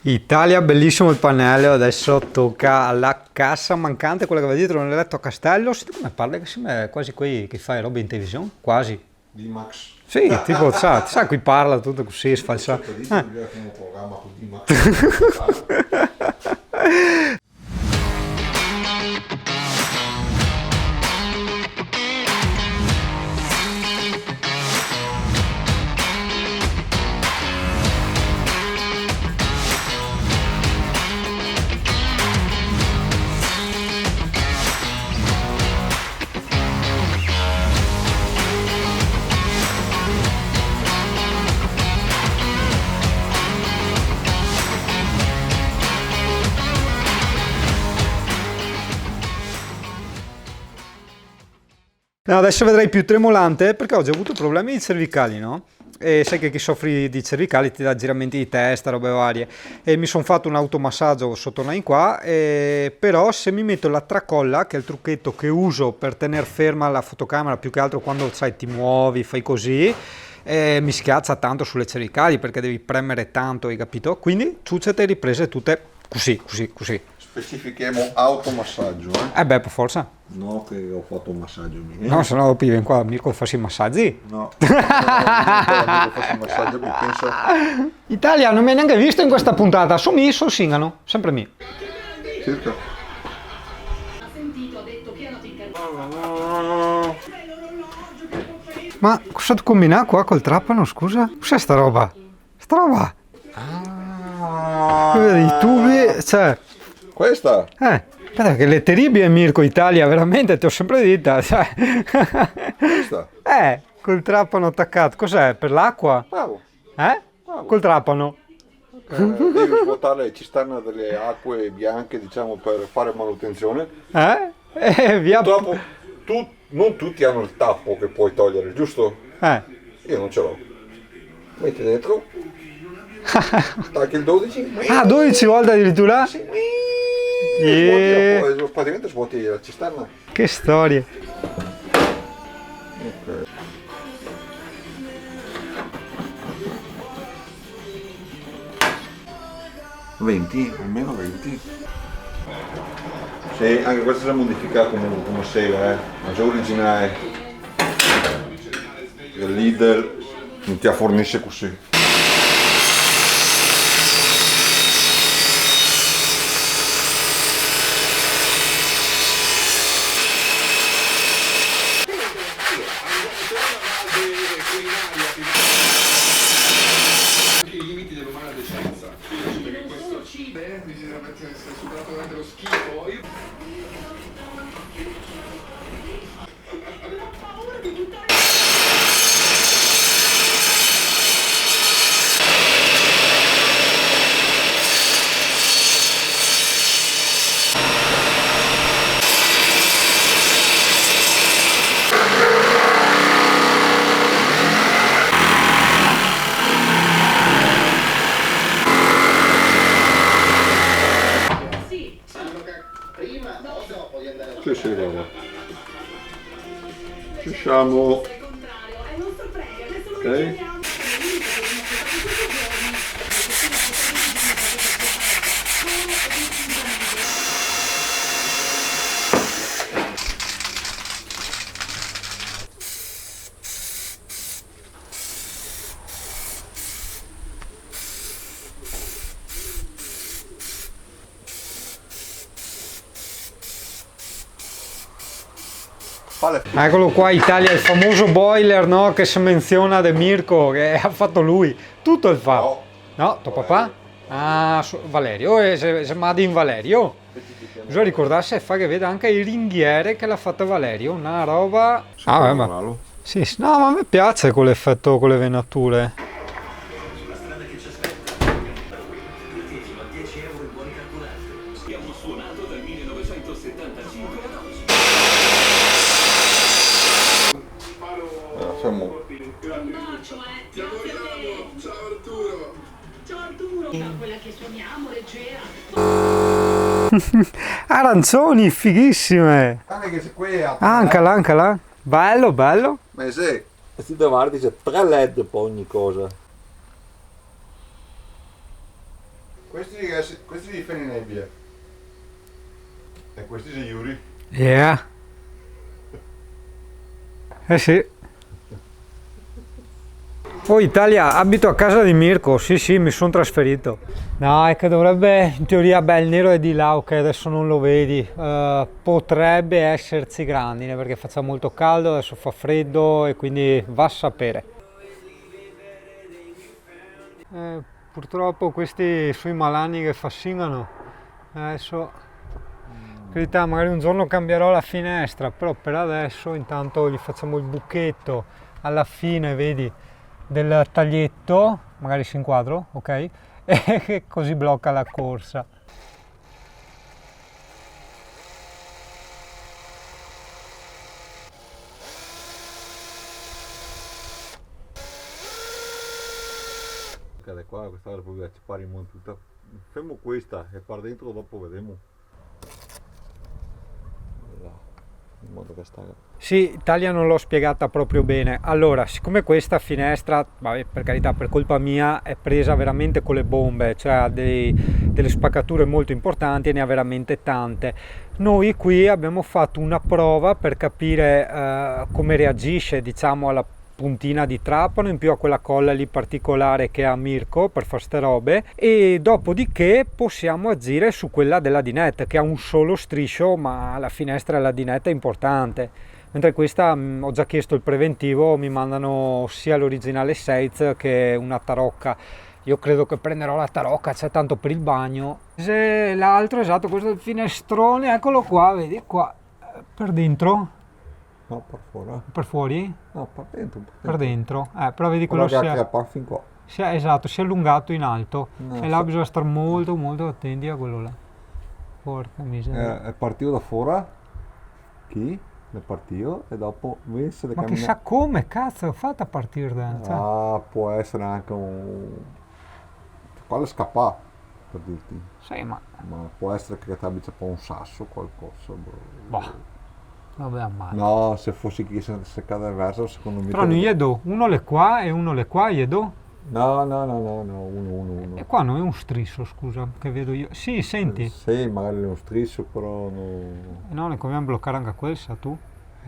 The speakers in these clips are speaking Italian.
Italia, bellissimo il pannello, adesso tocca alla cassa mancante, quella che va dietro nel letto a Castello. Senti come parla, che sembra quasi quei che fai roba in televisione, quasi. Di Max. Sì, tipo, sa, qui parla tutto così, sfalsato. Certo, dici che abbiamo un programma con di Max. No, adesso vedrai più tremolante perché oggi ho avuto problemi di cervicali, no? E sai che chi soffri di cervicali ti dà giramenti di testa, robe varie. E mi sono fatto un automassaggio sotto in qua, però se mi metto la tracolla, che è il trucchetto che uso per tenere ferma la fotocamera, più che altro quando sai, ti muovi, fai così, mi schiaccia tanto sulle cervicali perché devi premere tanto, hai capito? Quindi ciucciate riprese tutte così, così, così. Specifichiamo automassaggio, Beh, per forza. No, che ho fatto un massaggio mio. No, se no dopo vieni qua, Mirko, farsi i massaggi. No, no, faccio un massaggio, mi penso. Italia, non mi hai neanche visto in questa puntata. Su mi, sul Singano, sempre mi. Circa. Ma cosa tu combina qua col trapano, scusa? Cos'è sta roba? Sta roba? Vedi, i tubi, cioè... Questa? Aspetta che le terribili Mirko Italia, veramente, ti ho sempre detta, cioè... Questa? Col trapano attaccato, cos'è? Per l'acqua? Bravo. Col trapano. Devi svuotare le cisterne delle acque bianche, diciamo, per fare manutenzione. Via... Purtroppo non tutti hanno il tappo che puoi togliere, giusto? Io non ce l'ho. Metti dentro. Stacchi il 12. 12 volte addirittura? Sì. Yeah. Praticamente svuoti la cisterna. Che storie. Ok. $20? Almeno 20? Sì, anche questa si è modificata come sega, ma già originale. Il Lidl non ti fornisce così. Sì, guarda. Ci siamo. Ok. Eccolo qua, Italia, il famoso boiler, no? Che si menziona De Mirko, che ha fatto lui. Tutto il fa. No, tuo papà? Valerio, è Madin Valerio. Bisogna ricordarsi e fa che veda anche il ringhiere che l'ha fatta Valerio, una roba... Sì, no, ma a me piace quell'effetto con le venature. Arancioni, fighissime. Ancala. Bello, bello. Ma sì, questi davanti c'è 3 LED per ogni cosa. Questi di Feninebbia. E questi sono Yuri. Yeah. Eh sì. Oh Italia, abito a casa di Mirko, sì, mi sono trasferito. No, è che dovrebbe, in teoria, beh, il nero è di là, ok, adesso non lo vedi. Potrebbe esserci grandine perché faccia molto caldo, adesso fa freddo e quindi va a sapere. Purtroppo questi sui malanni che fascinano. Adesso, in verità, magari un giorno cambierò la finestra, però per adesso intanto gli facciamo il buchetto alla fine, vedi, del taglietto, magari si inquadro, ok? E così blocca la corsa. Cadê qua? Questa dopo ci pari in tutta. Fermo questa e per dentro dopo vediamo. In modo che sta. Sì, Italia non l'ho spiegata proprio bene. Allora, siccome questa finestra, vabbè, per carità, per colpa mia, è presa veramente con le bombe, cioè ha delle spaccature molto importanti e ne ha veramente tante. Noi qui abbiamo fatto una prova per capire come reagisce, diciamo, alla puntina di trapano, in più a quella colla lì particolare che ha Mirko per fare ste robe, e dopodiché possiamo agire su quella della dinette che ha un solo striscio, ma la finestra della dinette è importante. Mentre questa ho già chiesto il preventivo, mi mandano sia l'originale Seitz che una tarocca. Io credo che prenderò la tarocca, c'è tanto per il bagno. Se l'altro, esatto, questo è il finestrone, eccolo qua, vedi qua, per dentro. No, per fuori. Per fuori? No, per dentro. Per dentro. Però vedi quello fin qua. esatto, si è allungato in alto. No, e là bisogna stare molto attenti a quello là. Porca miseria. È partito da fuori. Chi? È partito e dopo messo Ma chissà come, cazzo, è fatta a partire da... Cioè. Ah, può essere anche un... Quello scappa, per dirti. Sì, ma può essere che ti abbia un sasso o qualcosa. boh. Vabbè, ammazza. No, se fossi chi se cade verso, secondo me... Però non gli do, uno le qua e uno le qua, gli do. No, uno. E qua non è un striscio, scusa, che vedo io. Sì, senti. Sì, magari è uno striscio, però no... No, ne conviene bloccare anche quel, sa tu?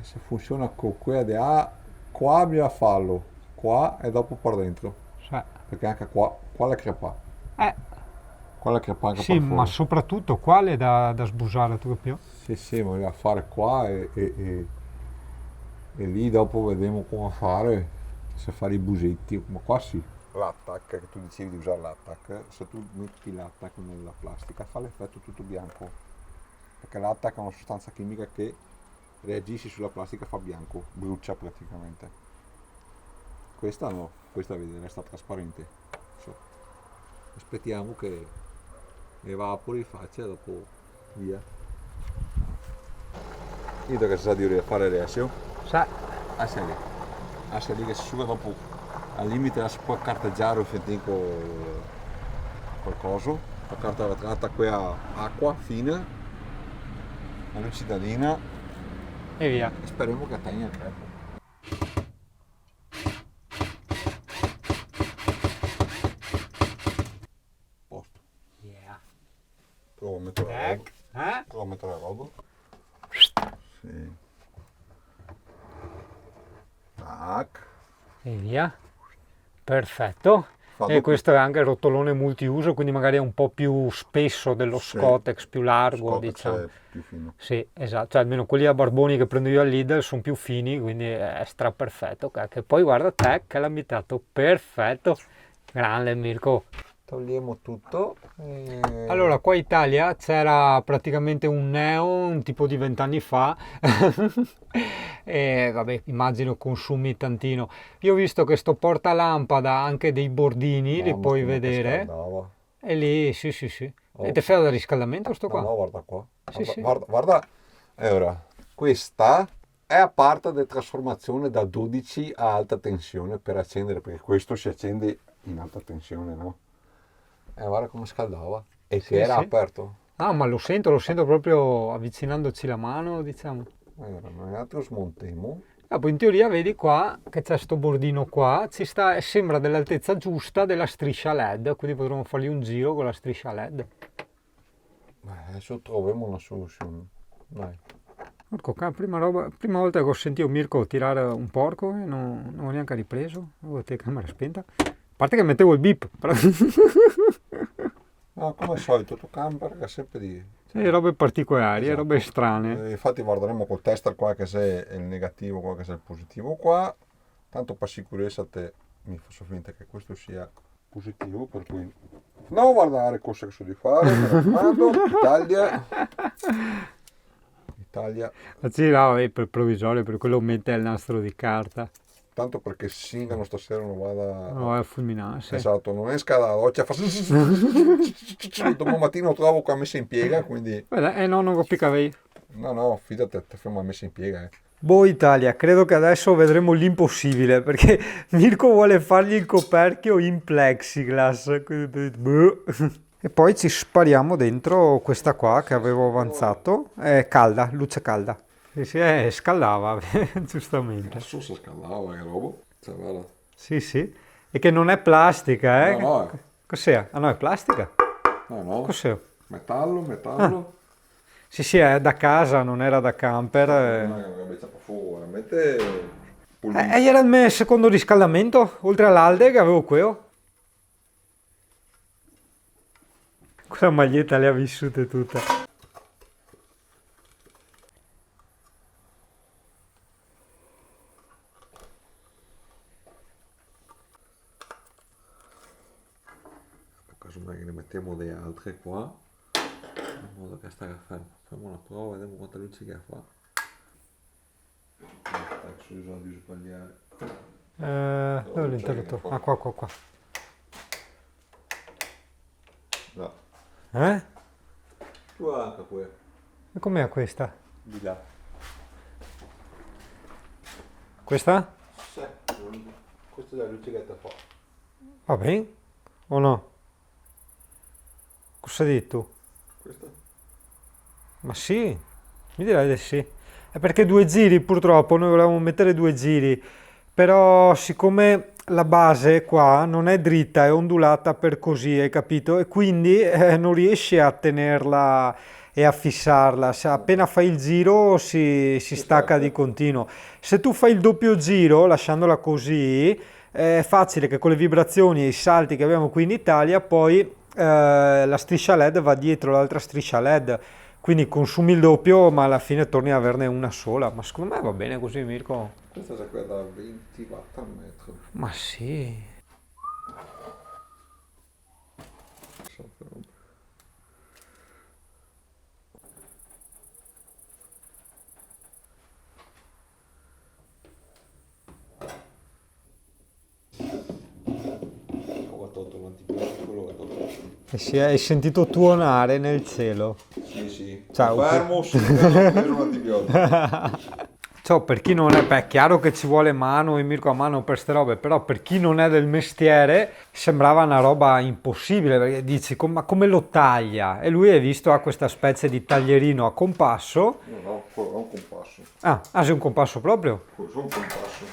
Se funziona con quella di A, qua bisogna farlo, qua e dopo per dentro. Sì. Perché anche qua la crepa. Qua la crepa anche sì, per fuori. Ma soprattutto qua è da sbusare, tu capisci? Sì, ma bisogna fare qua e lì dopo vedremo come fare, se fare i busetti, ma qua sì. L'attack, che tu dicevi di usare l'attack, se tu metti l'attack nella plastica fa l'effetto tutto bianco, perché l'attack è una sostanza chimica che reagisce sulla plastica, fa bianco, brucia praticamente. Questa no, questa vedi, resta trasparente. Aspettiamo che evapori, faccia e dopo via. Io che si sa di fare adesso? Sa. Lì che si asciuga dopo, al limite la si può carteggiare o sentire qualcosa. La carta vetrata qui ha acqua fine, la lucidalina E via. e speriamo che tenga il crepo. Posto. Yeah. Provo a mettere la roba. Sì. Tac. E via. Perfetto. E questo è anche il rotolone multiuso, quindi magari è un po' più spesso dello Scotex, più largo, Scotex diciamo. è più fino. Sì, esatto, cioè almeno quelli a barboni che prendo io al Lidl sono più fini, quindi è stra perfetto. Che poi guarda te che l'ha abitato perfetto. Grande Mirko. Togliamo tutto. Allora, qua in Italia c'era praticamente un Neo, un tipo di 20 anni fa, e vabbè, immagino consumi tantino. Io ho visto che sto portalampada ha anche dei bordini, li puoi vedere, e lì, sì. E te fai da riscaldamento sto qua? No, guarda qua. Sì. Guarda. E ora, questa è a parte della trasformazione da 12 a alta tensione per accendere, perché questo si accende in alta tensione, no? E guarda come scaldava e che era aperto. Ah, ma lo sento proprio avvicinandoci la mano, diciamo. Allora, noi altro smontiamo. Poi in teoria vedi qua che c'è sto bordino qua, ci sta, e sembra dell'altezza giusta della striscia LED, quindi potremmo fargli un giro con la striscia LED. Adesso troviamo una soluzione. Dai. Porco cane, prima volta che ho sentito Mirko tirare un porco e non ho neanche ripreso, avevo la telecamera spenta. A parte che mettevo il beep, però... No, come al solito, tu camper che sempre di... robe particolari, Esatto. robe strane. Infatti guarderemo col tester qua che se è il negativo, qua che se è il positivo qua. Tanto per sicurezza te mi faccio finta che questo sia positivo, per cui non guardare cosa che so di fare, mi raccomando. Italia, Sì, no, per provvisorio, per quello mette il nastro di carta. tanto perché Singano stasera non vada... No, è a fulminare, sì. Esatto, non esca dalla doccia, fa... Dopo mattino trovo qua messa in piega, quindi... Guarda, no, non capicavi. No, fidati, te fermo messa in piega, Boh Italia, credo che adesso vedremo l'impossibile perché Mirko vuole fargli il coperchio in plexiglass. Boh. E poi ci spariamo dentro questa qua che avevo avanzato, è calda, luce calda. Sì, scaldava, giustamente. Adesso si scaldava, che roba. Cioè, guarda. Sì, e che non è plastica, eh? No. Cos'è? Ah no, è plastica? No. Cos'è? Metallo. Sì, è da casa, non era da camper. Non è che invece fa fuoco, veramente pulito. E era il mio secondo riscaldamento, oltre all'Alde che avevo quello. Quella maglietta le ha vissute tutte. Casomai che ne mettiamo delle altre qua, in modo che sta fermo. Facciamo una prova, vediamo quanta luce che fa. Sto usando di sbagliare. Dove è l'interruttore? Ah, qua. No. Tu anche qui. E com'è questa? Di là. Questa? Sì, questa è la luce che ti fa. Va bene? O no? Cosa hai detto? Questa? Ma sì, mi direi di sì. È perché due giri, purtroppo, noi volevamo mettere due giri, però siccome la base qua non è dritta, è ondulata per così, hai capito? E quindi non riesci a tenerla e a fissarla. Se appena fai il giro si stacca di continuo. Se tu fai il doppio giro, lasciandola così, è facile che con le vibrazioni e i salti che abbiamo qui in Italia, poi la striscia LED va dietro l'altra striscia LED. Quindi consumi il doppio, ma alla fine torni ad averne una sola. Ma secondo me va bene così, Mirko. Questa è quella da 20 watt al metro. Ma sì. Ho tolto l'antibiotico, l'ho tolto. E si hai sentito tuonare nel cielo. Sì. Ciao. Fermo, subito, ho preso un antibiotico. Ciao, per chi non è, beh, è chiaro che ci vuole mano e Mirko a mano per ste robe, però per chi non è del mestiere sembrava una roba impossibile, perché dici, ma come lo taglia? E lui hai visto ha questa specie di taglierino a compasso. No, quello è un compasso. Sei un compasso proprio? Quello è un compasso.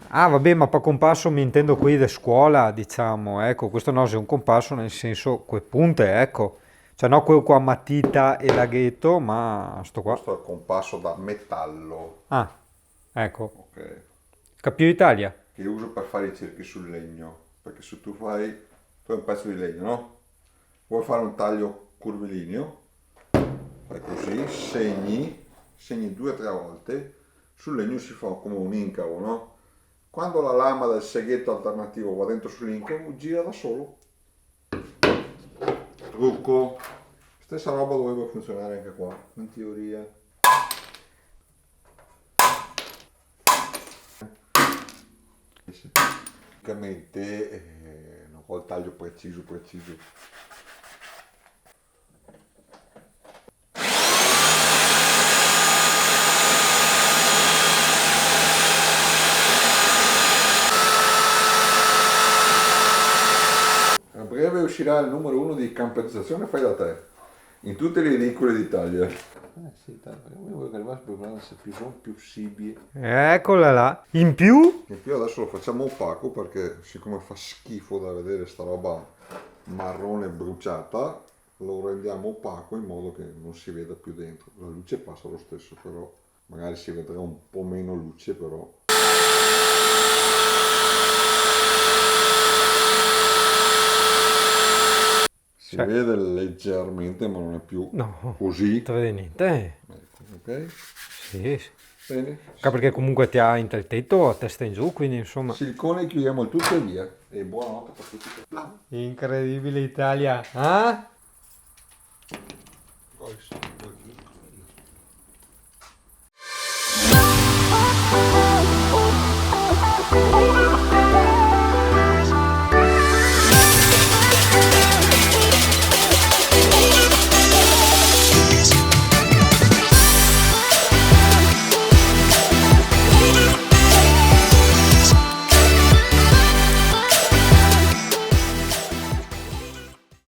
Ah, vabbè, ma per compasso mi intendo quelli di scuola, diciamo, ecco, questo no, è un compasso nel senso, quelle punte, ecco. Cioè, no quello qua a matita e laghetto, ma sto qua. Questo è il compasso da metallo. Ah, ecco. Ok. Capio Italia? Che uso per fare i cerchi sul legno. Perché se tu hai un pezzo di legno, no? Vuoi fare un taglio curvilineo, fai così, segni 2 o 3 volte, sul legno si fa come un incavo, no? Quando la lama del seghetto alternativo va dentro sull'incavo, gira da solo. Trucco. Stessa roba dovrebbe funzionare anche qua, in teoria. Praticamente non ho il taglio preciso. A breve uscirà il numero 1 di camperizzazione fai da te in tutte le edicole d'Italia. sì, dai, io voglio che arrivasse più possibile. Eccola là. In più? In più adesso lo facciamo opaco perché siccome fa schifo da vedere sta roba marrone bruciata, lo rendiamo opaco in modo che non si veda più dentro. La luce passa lo stesso, però magari si vedrà un po' meno luce, però. Si vede leggermente, ma non è più No, così. non vede niente. Ecco, ok? Sì, sì. Bene. Anche perché comunque ti ha inteltetto a testa in giù, quindi insomma. Silicone, chiudiamo il tutto e via. E buonanotte per tutti. Incredibile Italia. Ah? Poi